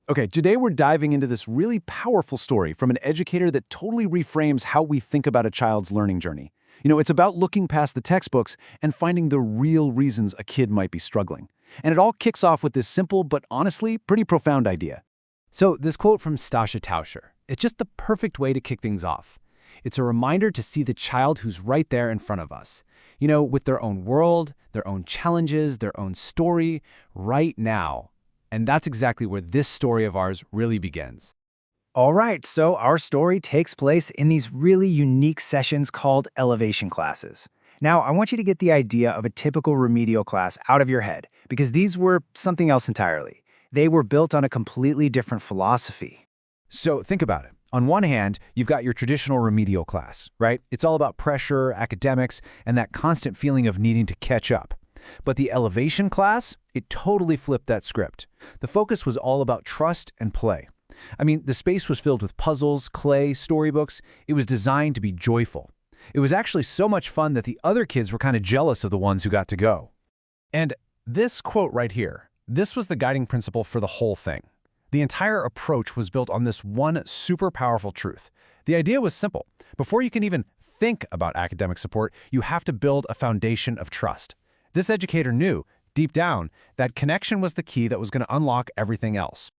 Okay, today we're diving into this really powerful story from an educator that totally reframes how we think about a child's learning journey. It's about looking past the textbooks and finding the real reasons a kid might be struggling. And it all kicks off with this simple but honestly pretty profound idea. So this quote from Stasha Tauscher, it's just the perfect way to kick things off. It's a reminder to see the child who's right there in front of us, with their own world, their own challenges, their own story, right now. And that's exactly where this story of ours really begins. All right, so our story takes place in these really unique sessions called elevation classes. Now, I want you to get the idea of a typical remedial class out of your head, because these were something else entirely. They were built on a completely different philosophy. So think about it. On one hand, you've got your traditional remedial class, right? It's all about pressure, academics, and that constant feeling of needing to catch up. But the elevation class, it totally flipped that script. The focus was all about trust and play. The space was filled with puzzles, clay, storybooks. It was designed to be joyful. It was actually so much fun that the other kids were kind of jealous of the ones who got to go. And this quote right here, this was the guiding principle for the whole thing. The entire approach was built on this one super powerful truth. The idea was simple. Before you can even think about academic support, you have to build a foundation of trust. This educator knew, deep down, that connection was the key that was going to unlock everything else.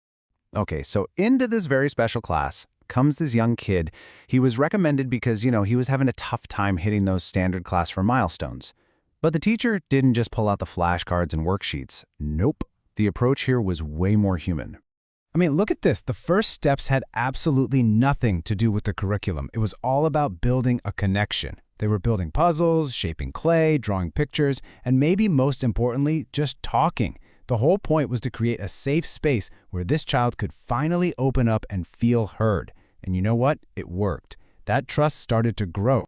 Okay, so into this very special class comes this young kid. He was recommended because, he was having a tough time hitting those standard classroom milestones. But the teacher didn't just pull out the flashcards and worksheets. Nope. The approach here was way more human. Look at this. The first steps had absolutely nothing to do with the curriculum. It was all about building a connection. They were building puzzles, shaping clay, drawing pictures, and maybe most importantly, just talking. The whole point was to create a safe space where this child could finally open up and feel heard. And you know what? It worked. That trust started to grow.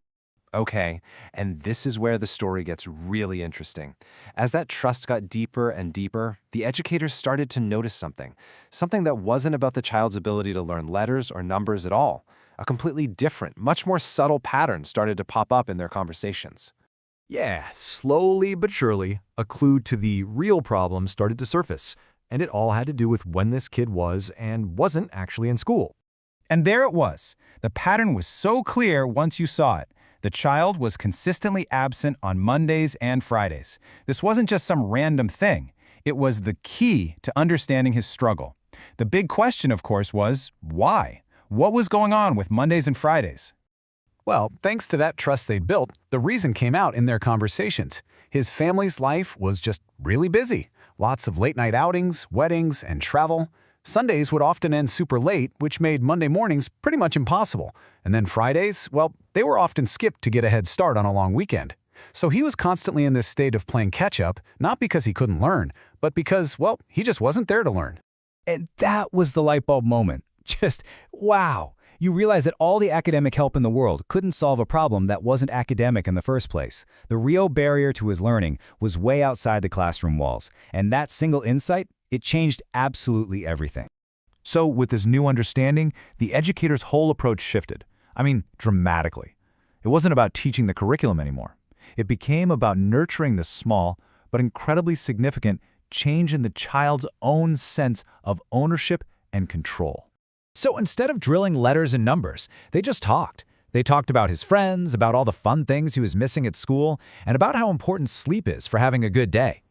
Okay, and this is where the story gets really interesting. As that trust got deeper and deeper, the educators started to notice something that wasn't about the child's ability to learn letters or numbers at all. A completely different, much more subtle pattern started to pop up in their conversations. Yeah, slowly but surely, a clue to the real problem started to surface, and it all had to do with when this kid was and wasn't actually in school. And there it was. The pattern was so clear once you saw it. The child was consistently absent on Mondays and Fridays. This wasn't just some random thing. It was the key to understanding his struggle. The big question, of course, was why? What was going on with Mondays and Fridays? Well, thanks to that trust they built, the reason came out in their conversations. His family's life was just really busy. Lots of late-night outings, weddings, and travel. Sundays would often end super late, which made Monday mornings pretty much impossible. And then Fridays, well, they were often skipped to get a head start on a long weekend. So he was constantly in this state of playing catch-up, not because he couldn't learn, but because, well, he just wasn't there to learn. And that was the light bulb moment. Just, wow. You realize that all the academic help in the world couldn't solve a problem that wasn't academic in the first place. The real barrier to his learning was way outside the classroom walls. And that single insight, it changed absolutely everything. So with this new understanding, the educator's whole approach shifted. Dramatically. It wasn't about teaching the curriculum anymore. It became about nurturing the small, but incredibly significant change in the child's own sense of ownership and control. So instead of drilling letters and numbers, they just talked. They talked about his friends, about all the fun things he was missing at school, and about how important sleep is for having a good day.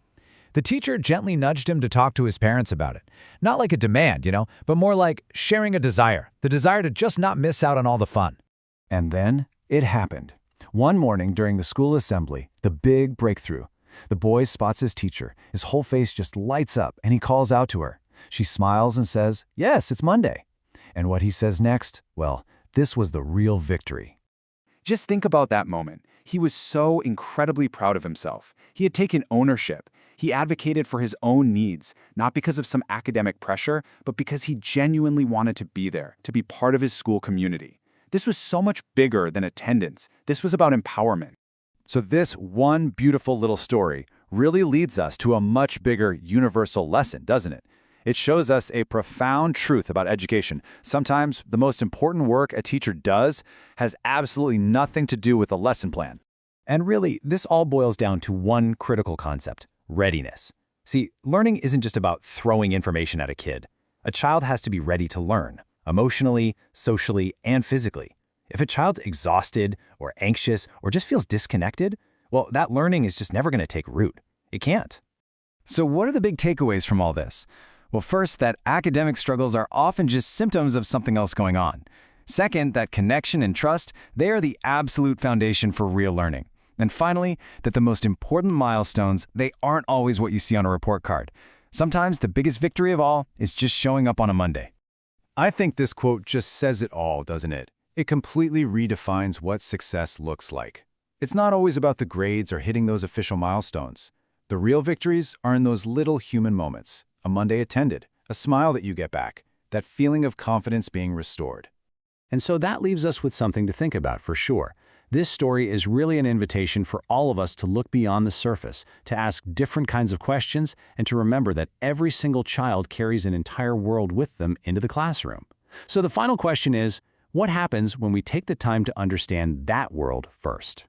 The teacher gently nudged him to talk to his parents about it. Not like a demand, but more like sharing a desire, the desire to just not miss out on all the fun. And then it happened. One morning during the school assembly, the big breakthrough. The boy spots his teacher. His whole face just lights up, and he calls out to her. She smiles and says, "Yes, it's Monday." And what he says next, well, this was the real victory. Just think about that moment. He was so incredibly proud of himself. He had taken ownership. He advocated for his own needs, not because of some academic pressure, but because he genuinely wanted to be there, to be part of his school community. This was so much bigger than attendance. This was about empowerment. So this one beautiful little story really leads us to a much bigger universal lesson, doesn't it? It shows us a profound truth about education. Sometimes the most important work a teacher does has absolutely nothing to do with a lesson plan. And really, this all boils down to one critical concept: readiness. See, learning isn't just about throwing information at a kid. A child has to be ready to learn, emotionally, socially, and physically. If a child's exhausted or anxious or just feels disconnected, well, that learning is just never going to take root. It can't. So what are the big takeaways from all this? Well, first, that academic struggles are often just symptoms of something else going on. Second, that connection and trust, they are the absolute foundation for real learning. And finally, that the most important milestones, they aren't always what you see on a report card. Sometimes the biggest victory of all is just showing up on a Monday. I think this quote just says it all, doesn't it? It completely redefines what success looks like. It's not always about the grades or hitting those official milestones. The real victories are in those little human moments. A Monday attended, a smile that you get back, that feeling of confidence being restored. And so that leaves us with something to think about for sure. This story is really an invitation for all of us to look beyond the surface, to ask different kinds of questions, and to remember that every single child carries an entire world with them into the classroom. So the final question is, what happens when we take the time to understand that world first?